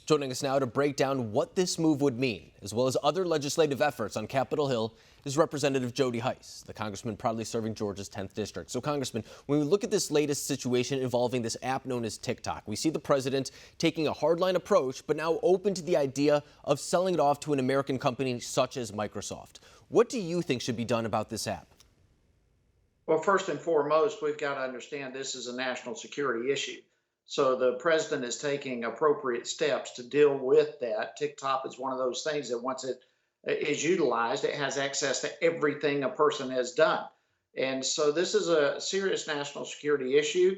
Joining us now to break down what this move would mean, as well as other legislative efforts on Capitol Hill, is Representative Jody Hice, the congressman proudly serving Georgia's 10th district. So, Congressman, when we look at this latest situation involving this app known as TikTok, we see the president taking a hardline approach, but now open to the idea of selling it off to an American company such as Microsoft. What do you think should be done about this app? Well, first and foremost, we've got to understand this is a national security issue. So the president is taking appropriate steps to deal with that. TikTok is one of those things that once it is utilized, it has access to everything a person has done. And so this is a serious national security issue.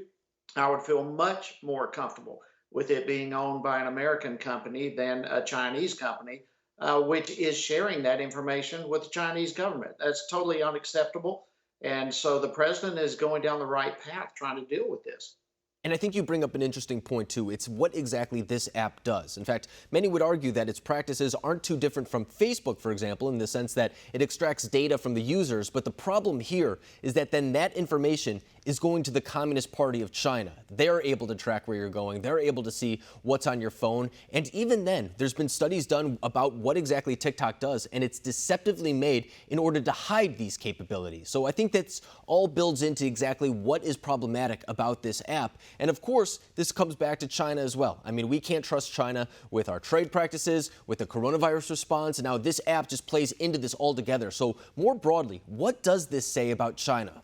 I would feel much more comfortable with it being owned by an American company than a Chinese company, which is sharing that information with the Chinese government. That's totally unacceptable. And so the president is going down the right path trying to deal with this. And I think you bring up an interesting point, too. It's what exactly this app does. In fact, many would argue that its practices aren't too different from Facebook, for example, in the sense that it extracts data from the users. But the problem here is that then that information is going to the Communist Party of China. They're able to track where you're going. They're able to see what's on your phone. And even then, there's been studies done about what exactly TikTok does, and it's deceptively made in order to hide these capabilities. So I think that's all builds into exactly what is problematic about this app. And of course, this comes back to China as well. I mean, we can't trust China with our trade practices, with the coronavirus response, and now this app just plays into this altogether. So more broadly, what does this say about China?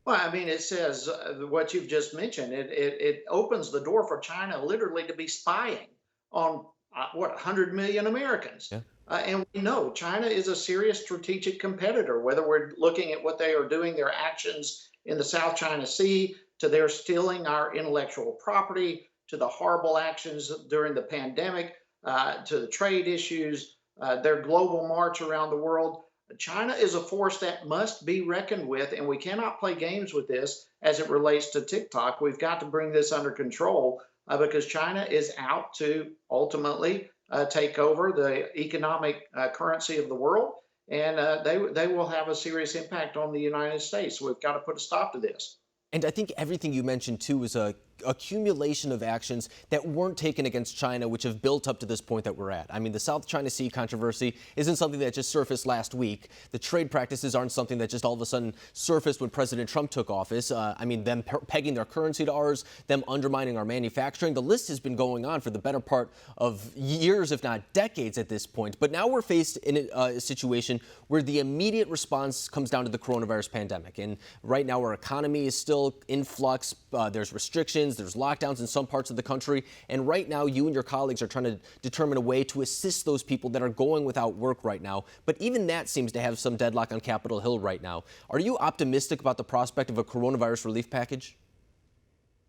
Well, I mean, it says what you've just mentioned. It opens the door for China literally to be spying on, 100 million Americans. Yeah. And we know China is a serious strategic competitor, whether we're looking at what they are doing, their actions in the South China Sea, to their stealing our intellectual property, to the horrible actions during the pandemic, to the trade issues, their global march around the world. China is a force that must be reckoned with, and we cannot play games with this as it relates to TikTok. We've got to bring this under control because China is out to ultimately take over the economic currency of the world, and they will have a serious impact on the United States. So we've got to put a stop to this. And I think everything you mentioned, too, is a accumulation of actions that weren't taken against China, which have built up to this point that we're at. I mean, the South China Sea controversy isn't something that just surfaced last week. The trade practices aren't something that just all of a sudden surfaced when President Trump took office. I mean, them pegging their currency to ours, them undermining our manufacturing. The list has been going on for the better part of years, if not decades at this point. But now we're faced in a situation where the immediate response comes down to the coronavirus pandemic. And right now our economy is still in flux. There's restrictions. There's lockdowns in some parts of the country. And right now, you and your colleagues are trying to determine a way to assist those people that are going without work right now. But even that seems to have some deadlock on Capitol Hill right now. Are you optimistic about the prospect of a coronavirus relief package?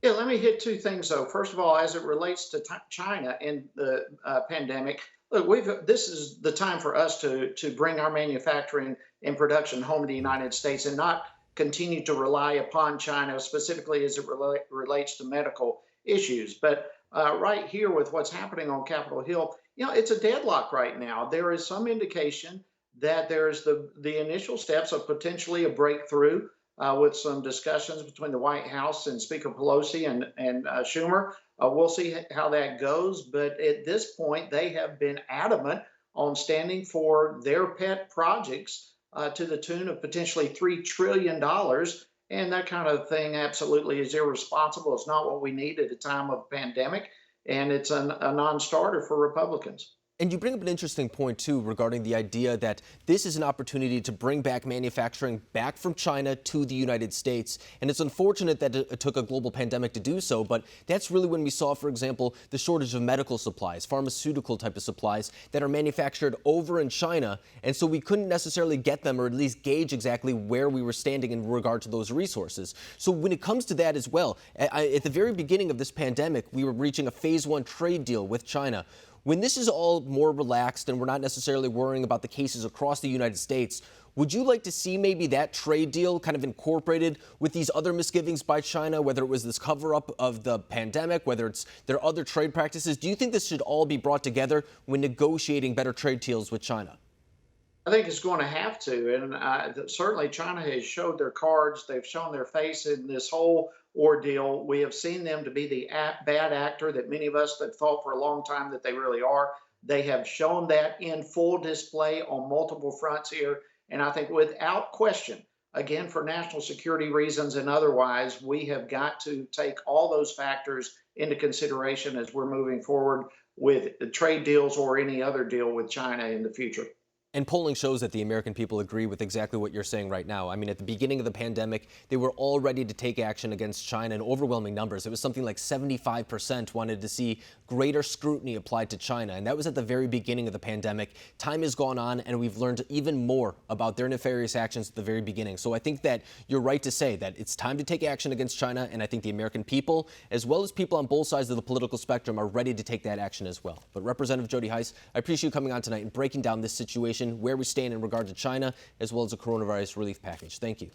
Yeah, let me hit two things, though. First of all, as it relates to China and the pandemic, look, this is the time for us to bring our manufacturing and production home to the United States and not continue to rely upon China, specifically as it relates to medical issues. But right here with what's happening on Capitol Hill, it's a deadlock right now. There is some indication that there's the initial steps of potentially a breakthrough with some discussions between the White House and Speaker Pelosi and Schumer. We'll see how that goes. But at this point, they have been adamant on standing for their pet projects to the tune of potentially $3 trillion. And that kind of thing absolutely is irresponsible. It's not what we need at a time of pandemic. And it's a non-starter for Republicans. And you bring up an interesting point, too, regarding the idea that this is an opportunity to bring back manufacturing back from China to the United States. And it's unfortunate that it took a global pandemic to do so. But that's really when we saw, for example, the shortage of medical supplies, pharmaceutical type of supplies that are manufactured over in China. And so we couldn't necessarily get them or at least gauge exactly where we were standing in regard to those resources. So when it comes to that as well, at the very beginning of this pandemic, we were reaching a phase 1 trade deal with China. When this is all more relaxed and we're not necessarily worrying about the cases across the United States, would you like to see maybe that trade deal kind of incorporated with these other misgivings by China, whether it was this cover-up of the pandemic, whether it's their other trade practices? Do you think this should all be brought together when negotiating better trade deals with China? I think it's going to have to, and certainly China has showed their cards. They've shown their face in this whole ordeal. We have seen them to be the bad actor that many of us that thought for a long time that they really are. They have shown that in full display on multiple fronts here, and I think without question, again for national security reasons and otherwise, we have got to take all those factors into consideration as we're moving forward with trade deals or any other deal with China in the future. And polling shows that the American people agree with exactly what you're saying right now. I mean, at the beginning of the pandemic, they were all ready to take action against China in overwhelming numbers. It was something like 75% wanted to see greater scrutiny applied to China. And that was at the very beginning of the pandemic. Time has gone on, and we've learned even more about their nefarious actions at the very beginning. So I think that you're right to say that it's time to take action against China. And I think the American people, as well as people on both sides of the political spectrum, are ready to take that action as well. But Representative Jody Hice, I appreciate you coming on tonight and breaking down this situation, where we stand in regard to China, as well as the coronavirus relief package. Thank you.